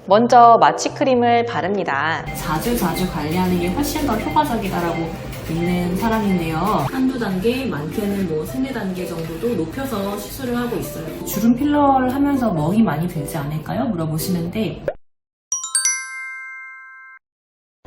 먼저 마취크림을 바릅니다. 자주 관리하는 게 훨씬 더 효과적이다라고 믿는 사람인데요. 한두 단계, 많게는 뭐 3, 4단계 정도도 높여서 시술을 하고 있어요. 주름 필러를 하면서 멍이 많이 들지 않을까요? 물어보시는데,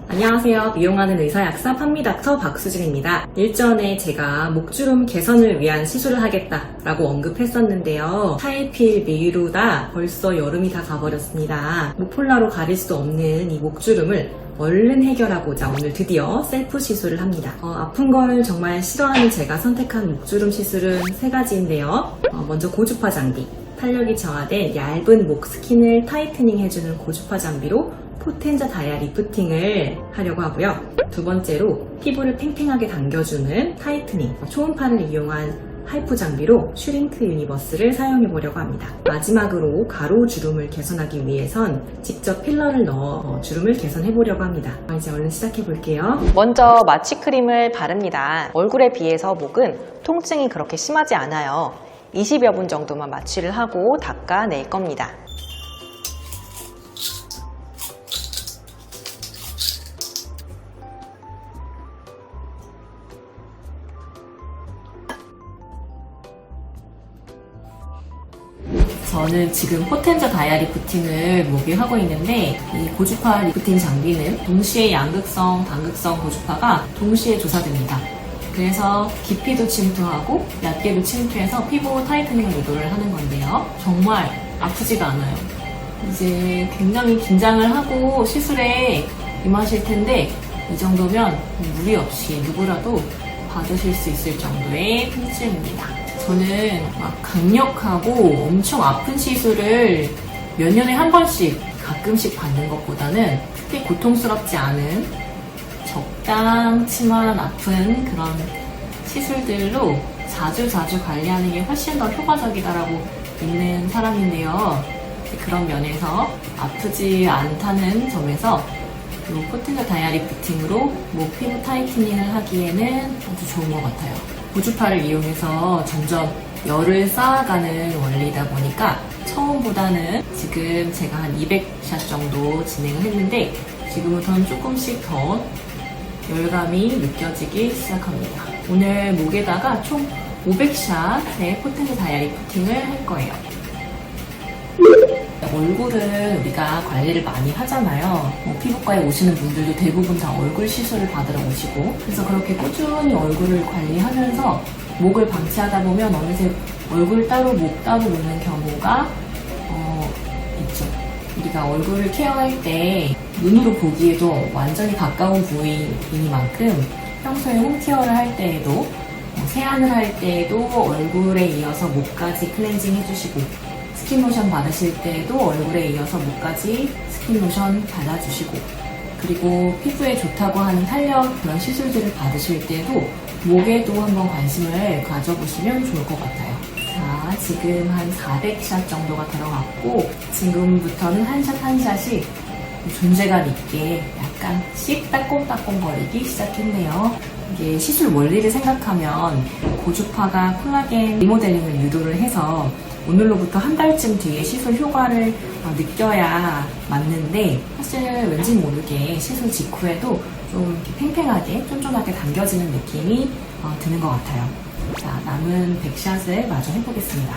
안녕하세요. 미용하는 의사 약사 판미닥터 박수진입니다. 일전에 제가 목주름 개선을 위한 시술을 하겠다라고 언급했었는데요. 차일피일 미루다 벌써 여름이 다 가버렸습니다. 목폴라로 가릴 수 없는 이 목주름을 얼른 해결하고자 오늘 드디어 셀프 시술을 합니다. 아픈 걸 정말 싫어하는 제가 선택한 목주름 시술은 3가지인데요. 먼저 고주파 장비. 탄력이 저하된 얇은 목 스킨을 타이트닝 해주는 고주파 장비로 포텐자 다이아 리프팅을 하려고 하고요. 두 번째로 피부를 팽팽하게 당겨주는 타이트닝, 초음파를 이용한 하이프 장비로 슈링크 유니버스를 사용해 보려고 합니다. 마지막으로 가로 주름을 개선하기 위해선 직접 필러를 넣어 주름을 개선해 보려고 합니다. 이제 얼른 시작해 볼게요. 먼저 마취크림을 바릅니다. 얼굴에 비해서 목은 통증이 그렇게 심하지 않아요. 20여 분 정도만 마취를 하고 닦아낼 겁니다. 저는 지금 포텐자 다이아 리프팅을 목에 하고 있는데, 이 고주파 리프팅 장비는 동시에 양극성, 단극성 고주파가 동시에 조사됩니다. 그래서 깊이도 침투하고 얕게도 침투해서 피부 타이트닝을 유도를 하는 건데요. 정말 아프지가 않아요. 이제 굉장히 긴장을 하고 시술에 임하실 텐데, 이 정도면 무리 없이 누구라도 받으실 수 있을 정도의 통증입니다. 저는 막 강력하고 엄청 아픈 시술을 몇 년에 한 번씩 가끔씩 받는 것보다는 크게 고통스럽지 않은 적당치만 아픈 그런 시술들로 자주 관리하는 게 훨씬 더 효과적이다라고 믿는 사람인데요. 그런 면에서 아프지 않다는 점에서 이 포텐자 다이아 리프팅으로 목 피부 타이트닝을 하기에는 아주 좋은 것 같아요. 고주파를 이용해서 점점 열을 쌓아가는 원리다 보니까 처음보다는 지금 제가 한 200샷 정도 진행을 했는데 지금부터는 조금씩 더 열감이 느껴지기 시작합니다. 오늘 목에다가 총 500샷의 포텐자 다이아 리프팅을 할 거예요. 얼굴은 우리가 관리를 많이 하잖아요. 피부과에 오시는 분들도 대부분 다 얼굴 시술을 받으러 오시고, 그래서 그렇게 꾸준히 얼굴을 관리하면서 목을 방치하다 보면 어느새 얼굴 따로 목 따로 놓는 경우가 있죠. 우리가 얼굴을 케어할 때 눈으로 보기에도 완전히 가까운 부위이니만큼 평소에 홈케어를 할 때에도 세안을 할 때에도 얼굴에 이어서 목까지 클렌징 해주시고, 스킨로션 바르실 때도 얼굴에 이어서 목까지 스킨로션 발라주시고, 그리고 피부에 좋다고 하는 탄력 그런 시술들을 받으실 때도 목에도 한번 관심을 가져보시면 좋을 것 같아요. 자, 지금 한 400샷 정도가 들어갔고, 지금부터는 한 샷 한 샷이 존재감 있게 약간씩 따꼼따꼼거리기 시작했네요. 이게 시술 원리를 생각하면 고주파가 콜라겐 리모델링을 유도를 해서 오늘로부터 한 달쯤 뒤에 시술 효과를 느껴야 맞는데, 사실 왠지 모르게 시술 직후에도 좀 이렇게 팽팽하게 쫀쫀하게 당겨지는 느낌이 드는 것 같아요. 자, 남은 100샷을 마저 해보겠습니다.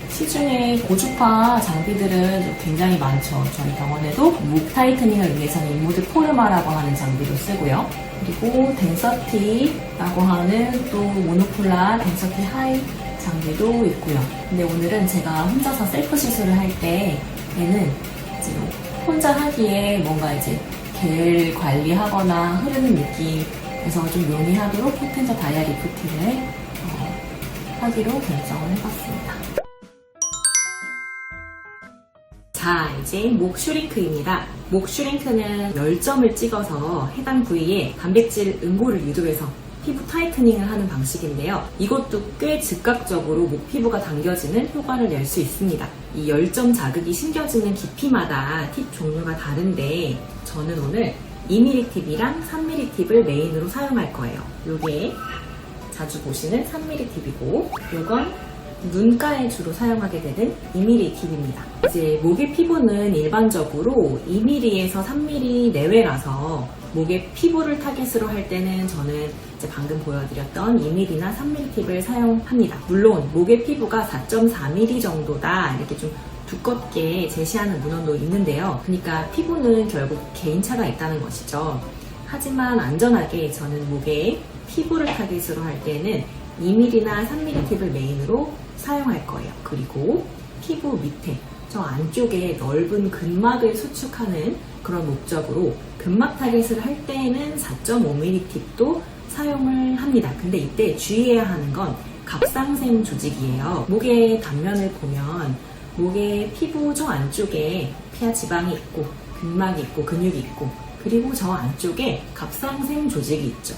시중에 고주파 장비들은 좀 굉장히 많죠. 저희 병원에도 목 타이트닝을 위해서는 인모드 포르마라고 하는 장비도 쓰고요. 그리고 덴서티라고 하는 또 모노폴라 덴서티 하이 장비도 있고요. 근데 오늘은 제가 혼자서 셀프 시술을 할 때에는 이제 혼자 하기에 뭔가 이제 겔 관리하거나 흐르는 느낌에서 좀 용이하도록 포텐자 다이아 리프팅을 하기로 결정을 해봤습니다. 자, 이제 목 슈링크입니다. 목 슈링크는 10점을 찍어서 해당 부위에 단백질 응고를 유도해서 피부 타이트닝을 하는 방식인데요. 이것도 꽤 즉각적으로 목 피부가 당겨지는 효과를 낼 수 있습니다. 이 10점 자극이 심겨지는 깊이마다 팁 종류가 다른데, 저는 오늘 2mm 팁이랑 3mm 팁을 메인으로 사용할 거예요. 요게 자주 보시는 3mm 팁이고, 요건 눈가에 주로 사용하게 되는 2mm 팁입니다. 이제 목의 피부는 일반적으로 2mm에서 3mm 내외라서 목의 피부를 타겟으로 할 때는 저는 이제 방금 보여드렸던 2mm나 3mm 팁을 사용합니다. 물론 목의 피부가 4.4mm 정도다 이렇게 좀 두껍게 제시하는 문헌도 있는데요. 그러니까 피부는 결국 개인차가 있다는 것이죠. 하지만 안전하게 저는 목에 피부를 타겟으로 할 때는 2mm나 3mm 팁을 메인으로 사용할 거예요. 그리고 피부 밑에 저 안쪽에 넓은 근막을 수축하는 그런 목적으로 근막 타겟을 할 때는 4.5mm 팁도 사용을 합니다. 근데 이때 주의해야 하는 건 갑상샘 조직이에요. 목의 단면을 보면 목의 피부 저 안쪽에 피하 지방이 있고 근막이 있고 근육이 있고 그리고 저 안쪽에 갑상샘 조직이 있죠.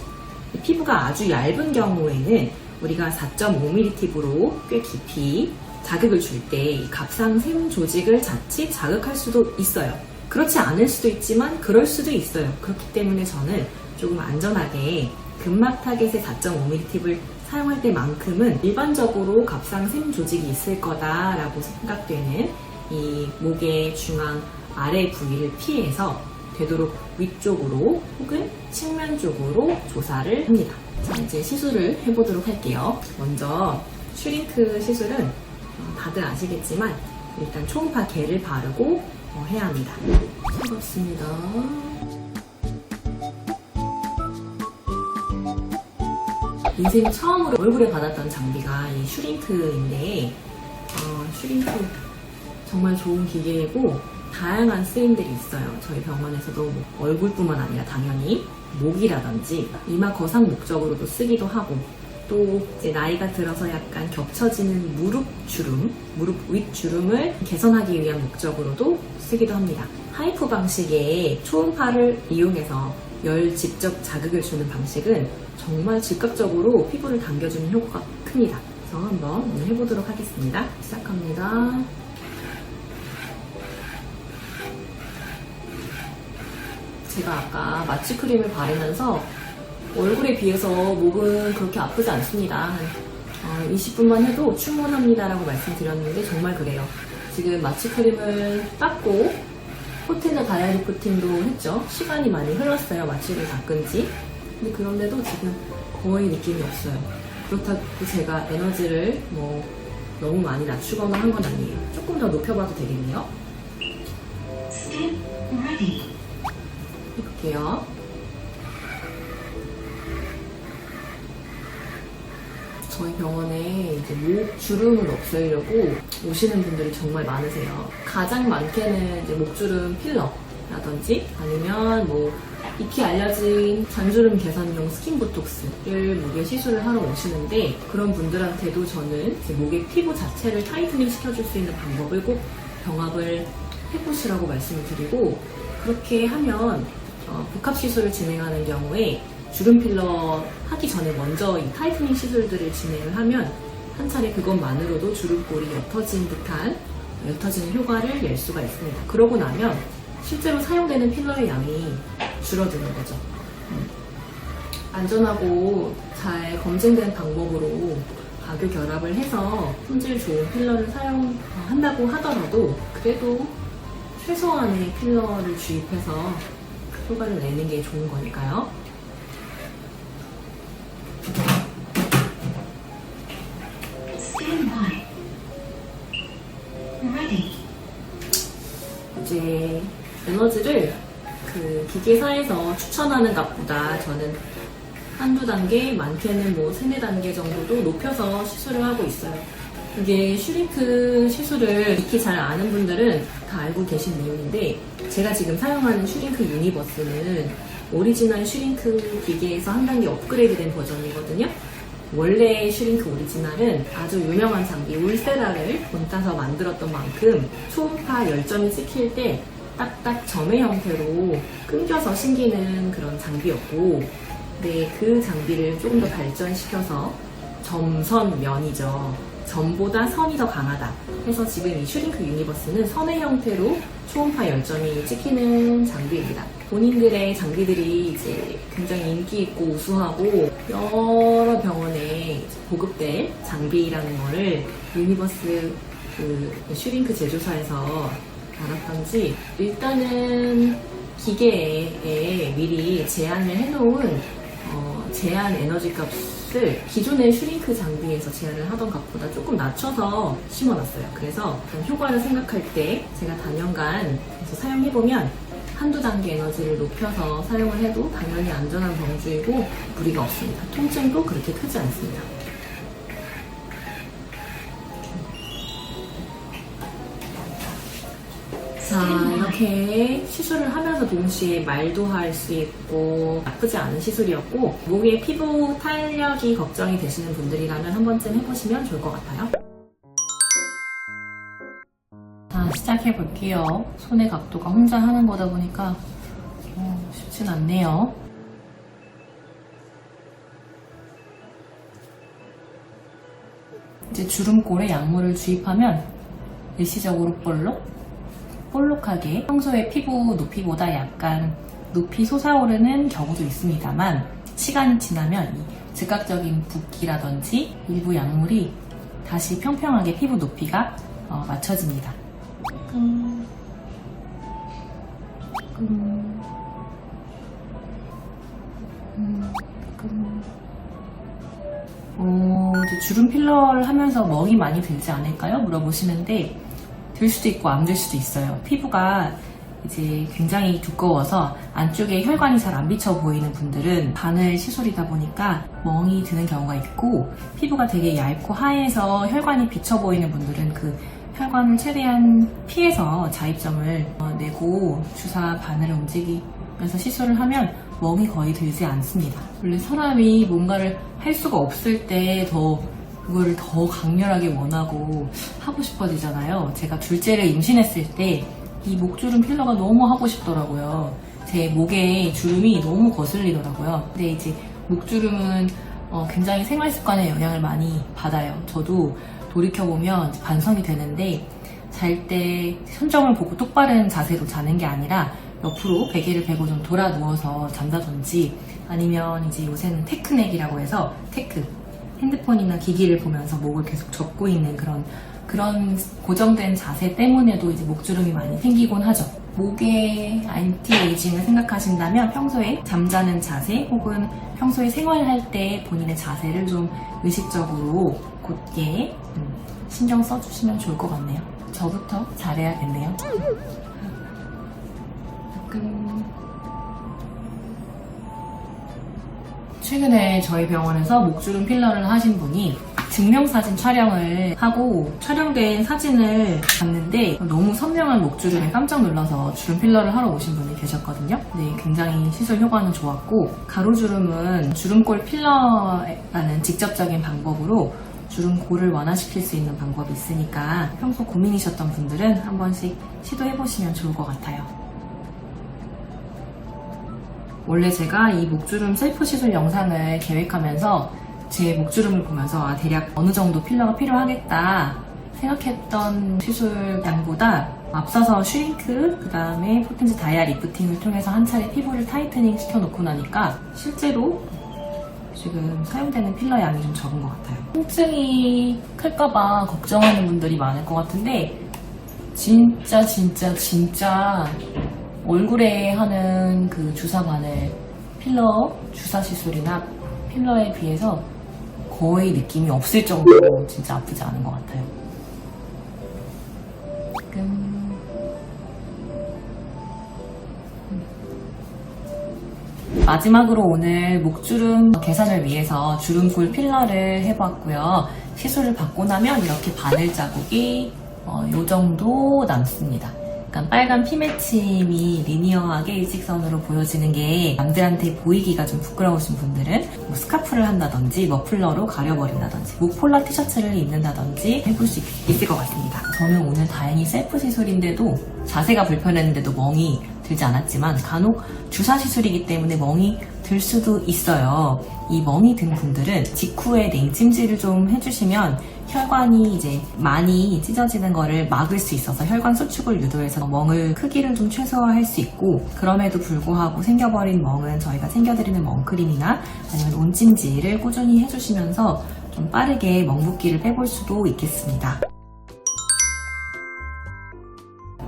피부가 아주 얇은 경우에는 우리가 4.5mm 팁으로 꽤 깊이 자극을 줄 때 갑상샘 조직을 자칫 자극할 수도 있어요. 그렇지 않을 수도 있지만 그럴 수도 있어요. 그렇기 때문에 저는 조금 안전하게 근막 타겟의 4.5mm 팁을 사용할 때만큼은 일반적으로 갑상샘 조직이 있을 거다라고 생각되는 이 목의 중앙 아래 부위를 피해서 되도록 위쪽으로 혹은 측면 쪽으로 조사를 합니다. 자, 이제 시술을 해보도록 할게요. 먼저 슈링크 시술은 다들 아시겠지만 일단 초음파 겔을 바르고 해야 합니다. 차갑습니다. 인생 처음으로 얼굴에 받았던 장비가 이 슈링크인데 슈링크 정말 좋은 기계이고 다양한 쓰임들이 있어요. 저희 병원에서도 뭐 얼굴뿐만 아니라 당연히 목이라든지 이마 거상 목적으로도 쓰기도 하고 또 이제 나이가 들어서 약간 겹쳐지는 무릎 주름, 무릎 윗 주름을 개선하기 위한 목적으로도 쓰기도 합니다. 하이프 방식의 초음파를 이용해서 열 직접 자극을 주는 방식은 정말 즉각적으로 피부를 당겨주는 효과가 큽니다. 그래서 한번 오늘 해보도록 하겠습니다. 시작합니다. 제가 아까 마취크림을 바르면서 얼굴에 비해서 목은 그렇게 아프지 않습니다. 20분만 해도 충분합니다라고 말씀드렸는데 정말 그래요. 지금 마취크림을 닦고 코팅을 바이오 리프팅도 했죠. 시간이 많이 흘렀어요. 마취를 닦은 지. 근데 그런데도 지금 거의 느낌이 없어요. 그렇다고 제가 에너지를 뭐 너무 많이 낮추거나 한 건 아니에요. 조금 더 높여봐도 되겠네요. 해볼게요. 저희 병원에 이제 목 주름을 없애려고 오시는 분들이 정말 많으세요. 가장 많게는 이제 목주름 필러라든지 아니면 뭐 익히 알려진 잔주름 개선용 스킨 보톡스를 목에 시술을 하러 오시는데 그런 분들한테도 저는 이제 목의 피부 자체를 타이트닝 시켜줄 수 있는 방법을 꼭 병합을 해보시라고 말씀을 드리고 그렇게 하면 복합 시술을 진행하는 경우에 주름 필러 하기 전에 먼저 이 타이트닝 시술들을 진행을 하면 한 차례 그것만으로도 주름골이 옅어진 듯한 옅어지는 효과를 낼 수가 있습니다. 그러고 나면 실제로 사용되는 필러의 양이 줄어드는 거죠. 안전하고 잘 검증된 방법으로 가교 결합을 해서 품질 좋은 필러를 사용한다고 하더라도 그래도 최소한의 필러를 주입해서 효과를 내는 게 좋은 거니까요. 이제 에너지를 그 기계사에서 추천하는 것보다 저는 한두 단계, 많게는 뭐 3, 4단계 정도도 높여서 시술을 하고 있어요. 이게 슈링크 시술을 익히 잘 아는 분들은 다 알고 계신 내용인데 제가 지금 사용하는 슈링크 유니버스는 오리지널 슈링크 기계에서 한 단계 업그레이드된 버전이거든요. 원래 슈링크 오리지널은 아주 유명한 장비 울세라를 본따서 만들었던 만큼 초음파 열점이 찍힐 때 딱딱 점의 형태로 끊겨서 신기는 그런 장비였고 근데 그 장비를 조금 더 발전시켜서 점선면이죠. 점보다 선이 더 강하다 해서 지금 이 슈링크 유니버스는 선의 형태로 초음파 열점이 찍히는 장비입니다. 본인들의 장비들이 이제 굉장히 인기 있고 우수하고 여러 병원에 보급될 장비라는 거를 유니버스 그 슈링크 제조사에서 알았던지 일단은 기계에 미리 제한을 해놓은 제한 에너지 값을 기존의 슈링크 장비에서 제한을 하던 값보다 조금 낮춰서 심어놨어요. 그래서 효과를 생각할 때 제가 단연간 사용해보면 한두 단계 에너지를 높여서 사용을 해도 당연히 안전한 범주이고 무리가 없습니다. 통증도 그렇게 크지 않습니다. 자, 이렇게 시술을 하면서 동시에 말도 할 수 있고 나쁘지 않은 시술이었고 목에 피부 탄력이 걱정이 되시는 분들이라면 한 번쯤 해보시면 좋을 것 같아요. 자, 시작해 볼게요. 손의 각도가 혼자 하는 거다 보니까 쉽진 않네요. 이제 주름골에 약물을 주입하면 일시적으로 볼록하게 평소의 피부 높이보다 약간 높이 솟아오르는 경우도 있습니다만 시간이 지나면 이 즉각적인 붓기라든지 일부 약물이 다시 평평하게 피부 높이가 맞춰집니다. 이제 주름 필러를 하면서 멍이 많이 들지 않을까요? 물어보시는데 들 수도 있고 안 들 수도 있어요. 피부가 이제 굉장히 두꺼워서 안쪽에 혈관이 잘 안 비쳐 보이는 분들은 바늘 시술이다 보니까 멍이 드는 경우가 있고 피부가 되게 얇고 하얘서 혈관이 비쳐 보이는 분들은 그 혈관을 최대한 피해서 자입점을 내고 주사 바늘을 움직이면서 시술을 하면 멍이 거의 들지 않습니다. 원래 사람이 뭔가를 할 수가 없을 때 그거를 더 강렬하게 원하고 하고 싶어지잖아요. 제가 둘째를 임신했을 때 이 목주름 필러가 너무 하고 싶더라고요. 제 목에 주름이 너무 거슬리더라고요. 근데 이제 목주름은 굉장히 생활 습관에 영향을 많이 받아요. 저도 돌이켜보면 반성이 되는데 잘 때 현정을 보고 똑바른 자세로 자는 게 아니라 옆으로 베개를 베고 좀 돌아 누워서 잔다든지 아니면 이제 요새는 테크넥이라고 해서 핸드폰이나 기기를 보면서 목을 계속 접고 있는 그런 고정된 자세 때문에도 이제 목주름이 많이 생기곤 하죠. 목의 안티에이징을 생각하신다면 평소에 잠자는 자세 혹은 평소에 생활할 때 본인의 자세를 좀 의식적으로 곧게 신경 써주시면 좋을 것 같네요. 저부터 잘해야겠네요. 최근에 저희 병원에서 목주름 필러를 하신 분이 증명사진 촬영을 하고 촬영된 사진을 봤는데 너무 선명한 목주름에 깜짝 놀라서 주름 필러를 하러 오신 분이 계셨거든요. 네, 굉장히 시술 효과는 좋았고 가로주름은 주름골 필러라는 직접적인 방법으로 주름골을 완화시킬 수 있는 방법이 있으니까 평소 고민이셨던 분들은 한 번씩 시도해보시면 좋을 것 같아요. 원래 제가 이 목주름 셀프 시술 영상을 계획하면서 제 목주름을 보면서 대략 어느 정도 필러가 필요하겠다 생각했던 시술량보다 앞서서 슈링크, 그 다음에 포텐즈 다이아 리프팅을 통해서 한 차례 피부를 타이트닝 시켜놓고 나니까 실제로 지금 사용되는 필러 양이 좀 적은 것 같아요. 통증이 클까봐 걱정하는 분들이 많을 것 같은데 진짜 얼굴에 하는 그 주사 바늘 필러 주사 시술이나 필러에 비해서 거의 느낌이 없을 정도로 진짜 아프지 않은 것 같아요. 마지막으로 오늘 목주름 개선을 위해서 주름골 필러를 해봤고요. 시술을 받고 나면 이렇게 바늘 자국이 요 정도 남습니다. 약간 빨간 피맺힘이 리니어하게 일직선으로 보여지는 게 남들한테 보이기가 좀 부끄러우신 분들은 뭐 스카프를 한다든지 머플러로 가려버린다든지 목폴라 티셔츠를 입는다든지 해볼 수 있을 것 같습니다. 저는 오늘 다행히 셀프 시술인데도 자세가 불편했는데도 멍이 들지 않았지만 간혹 주사 시술이기 때문에 멍이 들 수도 있어요. 이 멍이 든 분들은 직후에 냉찜질을 좀 해주시면 혈관이 이제 많이 찢어지는 거를 막을 수 있어서 혈관 수축을 유도해서 멍을 크기를 좀 최소화할 수 있고, 그럼에도 불구하고 생겨버린 멍은 저희가 챙겨드리는 멍크림이나 아니면 온찜질을 꾸준히 해주시면서 좀 빠르게 멍 붓기를 빼볼 수도 있겠습니다.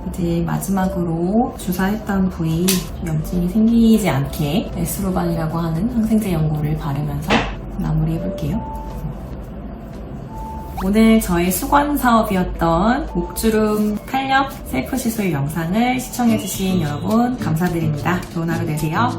이제 마지막으로 주사했던 부위 염증이 생기지 않게 에스로반이라고 하는 항생제 연고를 바르면서 마무리해볼게요. 오늘 저의 수건 사업이었던 목주름 탄력 셀프 시술 영상을 시청해주신 여러분 감사드립니다. 좋은 하루 되세요.